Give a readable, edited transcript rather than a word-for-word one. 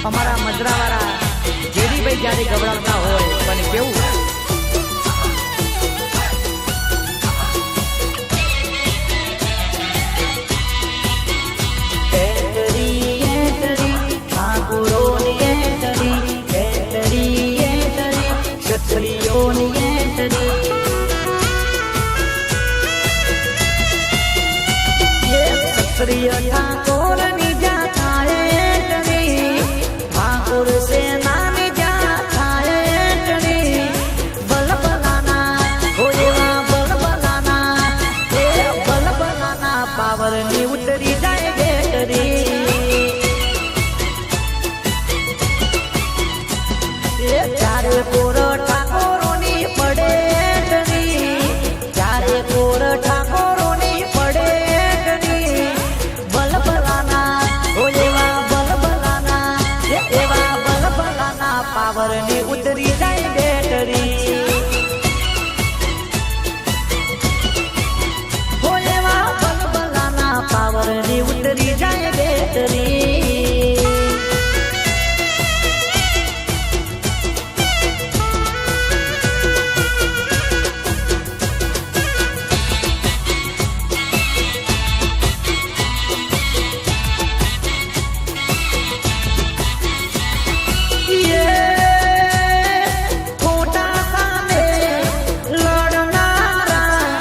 અમારા મજરાવાળા જેડીભાઈ જ્યારે ગવડાવતા હોય પણ કેવું ઠાકોર ની જા થાય ઠાકોર સેના ની જા થાય બલબલાના હોયેવા બલબલાના પાવર ની ઉતરી